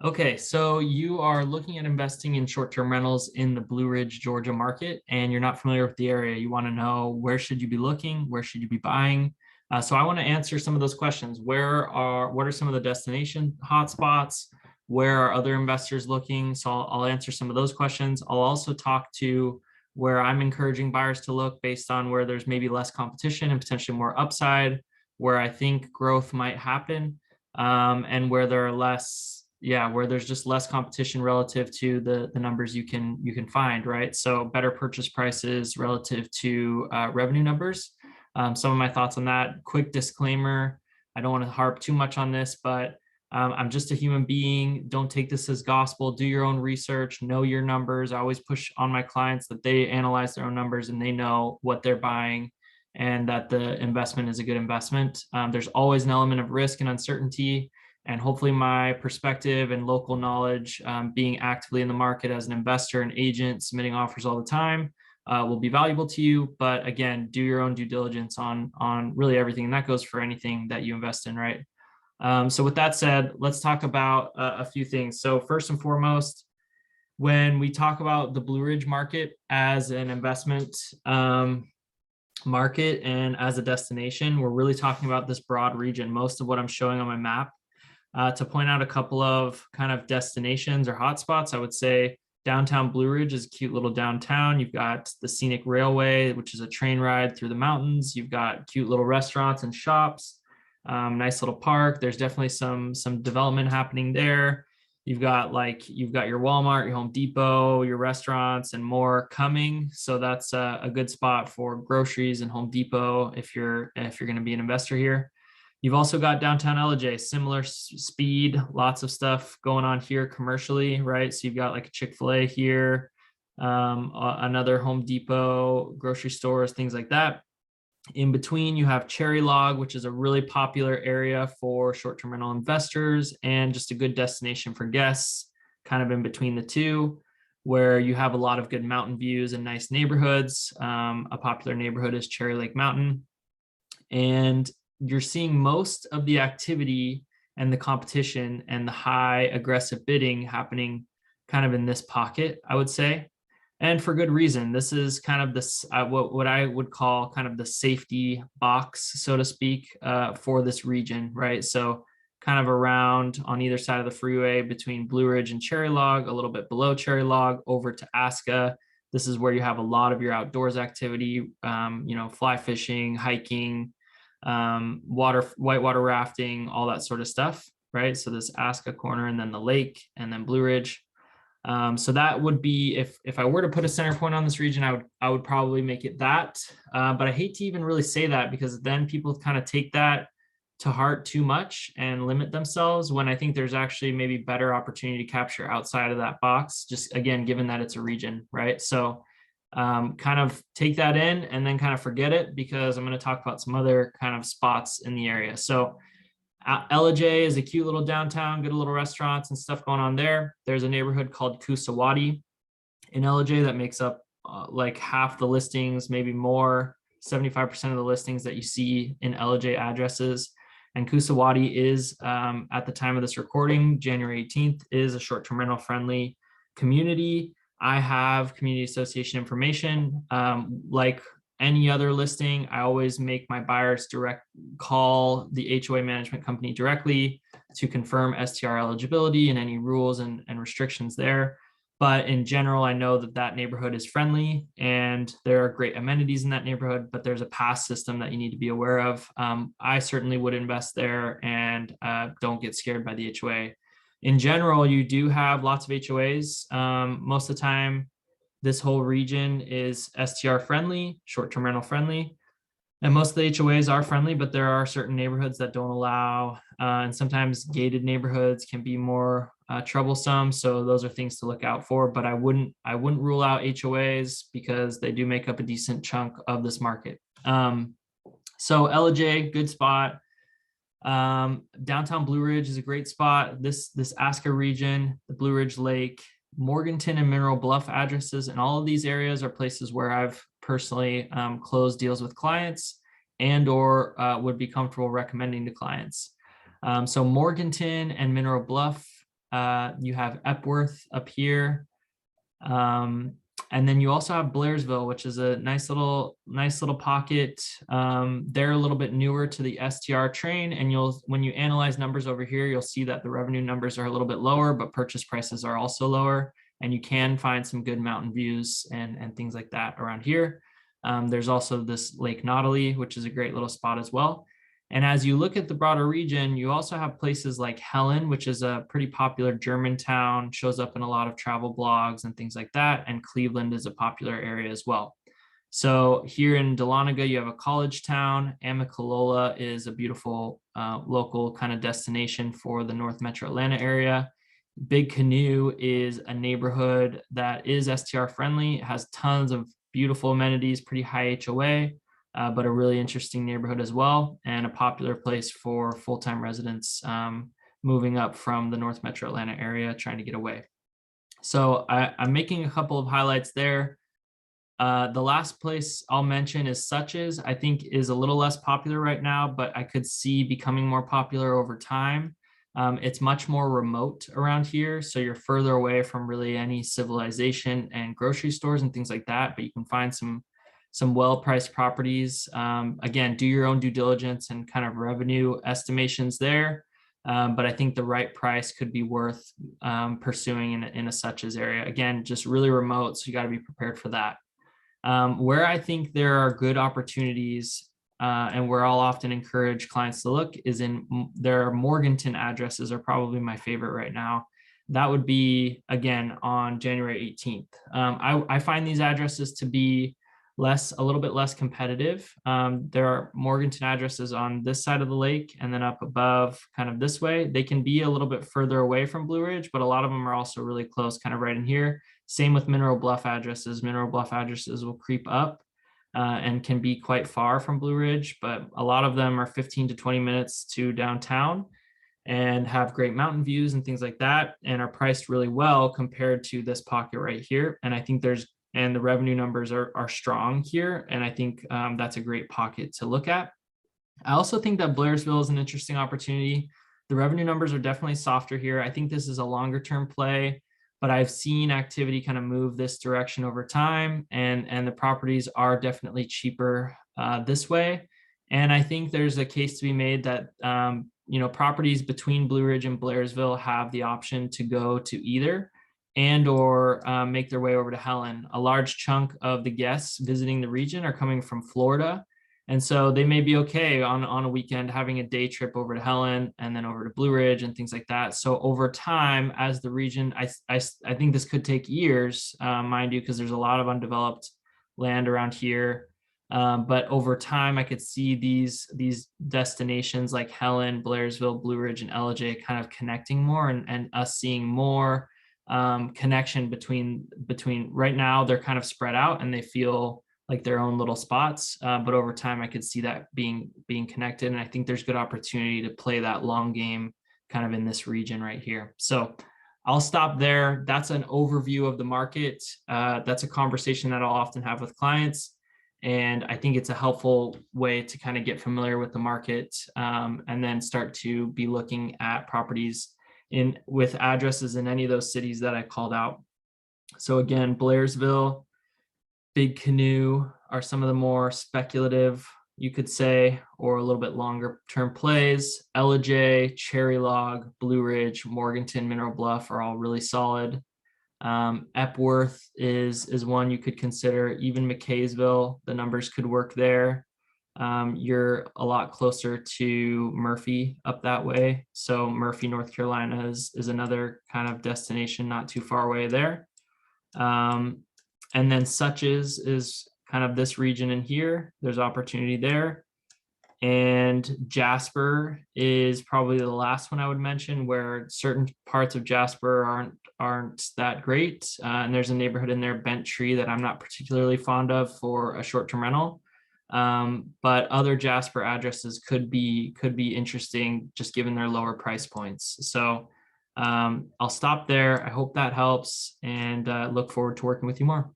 Okay, so you are looking at investing in short-term rentals in the Blue Ridge, Georgia market, and you're not familiar with the area. You want to know where should you be looking, where should you be buying? So I want to answer some of those questions. What are some of the destination hotspots? Where are other investors looking? So I'll answer some of those questions. I'll also talk to where I'm encouraging buyers to look based on where there's maybe less competition and potentially more upside, where I think growth might happen, and where there are where there's just less competition relative to the numbers you can find, right? So better purchase prices relative to revenue numbers. Some of my thoughts on that. Quick disclaimer: I don't want to harp too much on this, but I'm just a human being. Don't take this as gospel. Do your own research. Know your numbers. I always push on my clients that they analyze their own numbers and they know what they're buying and that the investment is a good investment. There's always an element of risk and uncertainty. And hopefully my perspective and local knowledge, being actively in the market as an investor and agent, submitting offers all the time, will be valuable to you. But again, do your own due diligence on really everything. And that goes for anything that you invest in, right? So with that said, let's talk about a few things. So first and foremost, when we talk about the Blue Ridge market as an investment market and as a destination, we're really talking about this broad region. Most of what I'm showing on my map, to point out a couple of kind of destinations or hotspots, I would say downtown Blue Ridge is a cute little downtown. You've got the scenic railway, which is a train ride through the mountains. You've got cute little restaurants and shops, nice little park. There's definitely some development happening there. You've got your Walmart, your Home Depot, your restaurants, and more coming. So that's a good spot for groceries and Home Depot if you're going to be an investor here. You've also got downtown Ellijay, similar speed, lots of stuff going on here commercially, right? So you've got like a Chick-fil-A here, another Home Depot, grocery stores, things like that. In between, you have Cherry Log, which is a really popular area for short-term rental investors and just a good destination for guests, kind of in between the two, where you have a lot of good mountain views and nice neighborhoods. A popular neighborhood is Cherry Lake Mountain. And you're seeing most of the activity and the competition and the high aggressive bidding happening kind of in this pocket, I would say. And for good reason. This is kind of this what I would call kind of the safety box, so to speak, for this region, right? So kind of around on either side of the freeway between Blue Ridge and Cherry Log, a little bit below Cherry Log, over to Aska. This is where you have a lot of your outdoors activity, fly fishing, hiking, whitewater rafting, all that sort of stuff, right? So this Aska corner and then the lake and then Blue Ridge. So that would be, if I were to put a center point on this region, I would probably make it that. But I hate to even really say that because then people kind of take that to heart too much and limit themselves when I think there's actually maybe better opportunity to capture outside of that box, just again, given that it's a region, right? So kind of take that in and then kind of forget it because I'm going to talk about some other kind of spots in the area. So Ellijay is a cute little downtown, good little restaurants and stuff going on there. There's a neighborhood called Kusawati in Ellijay that makes up like half the listings, maybe more, 75% of the listings that you see in Ellijay addresses. And Kusawati is, at the time of this recording, January 18th, is a short-term rental friendly community. I have community association information. Like any other listing, I always make my buyers call the HOA management company directly to confirm STR eligibility and any rules and restrictions there. But in general, I know that neighborhood is friendly and there are great amenities in that neighborhood, but there's a pass system that you need to be aware of. I certainly would invest there and don't get scared by the HOA. In general, you do have lots of HOAs. Most of the time, this whole region is STR friendly, short-term rental friendly. And most of the HOAs are friendly, but there are certain neighborhoods that don't allow, and sometimes gated neighborhoods can be more troublesome. So those are things to look out for, but I wouldn't rule out HOAs because they do make up a decent chunk of this market. So Ellijay, good spot. Downtown Blue Ridge is a great spot. This Aska region, the Blue Ridge Lake, Morganton and Mineral Bluff addresses, and all of these areas are places where I've personally closed deals with clients and or would be comfortable recommending to clients. So Morganton and Mineral Bluff You have Epworth up here. And then you also have Blairsville, which is a nice little pocket. They're a little bit newer to the STR train, and when you analyze numbers over here, you'll see that the revenue numbers are a little bit lower, but purchase prices are also lower, and you can find some good mountain views and things like that around here. There's also this Lake Nautilus, which is a great little spot as well. And as you look at the broader region, you also have places like Helen, which is a pretty popular German town, shows up in a lot of travel blogs and things like that. And Cleveland is a popular area as well. So here in Dahlonega, you have a college town. Amicalola is a beautiful local kind of destination for the North Metro Atlanta area. Big Canoe is a neighborhood that is STR friendly. It has tons of beautiful amenities, pretty high HOA. But a really interesting neighborhood as well, and a popular place for full-time residents moving up from the North Metro Atlanta area, trying to get away. So I'm making a couple of highlights there. The last place I'll mention is Suches. I think is a little less popular right now, but I could see becoming more popular over time. It's much more remote around here, so you're further away from really any civilization and grocery stores and things like that, but you can find some well-priced properties. Again, do your own due diligence and kind of revenue estimations there. But I think the right price could be worth pursuing in a Suches area. Again, just really remote, so you got to be prepared for that. Where I think there are good opportunities and where I'll often encourage clients to look is their Morganton addresses are probably my favorite right now. That would be, again, on January 18th. I find these addresses to be a little bit less competitive. There are Morganton addresses on this side of the lake and then up above kind of this way. They can be a little bit further away from Blue Ridge, but a lot of them are also really close, kind of right in here. Same with Mineral Bluff addresses. Mineral Bluff addresses will creep up and can be quite far from Blue Ridge, but a lot of them are 15 to 20 minutes to downtown and have great mountain views and things like that, and are priced really well compared to this pocket right here. And I think the revenue numbers are strong here. And I think that's a great pocket to look at. I also think that Blairsville is an interesting opportunity. The revenue numbers are definitely softer here. I think this is a longer term play, but I've seen activity kind of move this direction over time, and the properties are definitely cheaper this way. And I think there's a case to be made that properties between Blue Ridge and Blairsville have the option to go to either and or make their way over to Helen. A large chunk of the guests visiting the region are coming from Florida. And so they may be okay on a weekend having a day trip over to Helen and then over to Blue Ridge and things like that. So over time, as the region, I think this could take years, mind you, because there's a lot of undeveloped land around here. But over time, I could see these destinations like Helen, Blairsville, Blue Ridge, and LJ kind of connecting more and us seeing more connection between right now. They're kind of spread out and they feel like their own little spots, but over time I could see that being connected, and I think there's good opportunity to play that long game kind of in this region right here. So I'll stop there. That's an overview of the market. That's a conversation that I'll often have with clients, and I think it's a helpful way to kind of get familiar with the market and then start to be looking at properties with addresses in any of those cities that I called out. So again, Blairsville, Big Canoe are some of the more speculative, you could say, or a little bit longer term plays. Ellijay, Cherry Log, Blue Ridge, Morganton, Mineral Bluff are all really solid. Epworth is one you could consider. Even McKaysville, the numbers could work there. You're a lot closer to Murphy up that way. So Murphy, North Carolina is another kind of destination not too far away there. And then Suches is kind of this region in here. There's opportunity there. And Jasper is probably the last one I would mention, where certain parts of Jasper aren't that great. And there's a neighborhood in there, Bent Tree, that I'm not particularly fond of for a short-term rental. But other Jasper addresses could be interesting just given their lower price points. So I'll stop there. I hope that helps, and look forward to working with you more.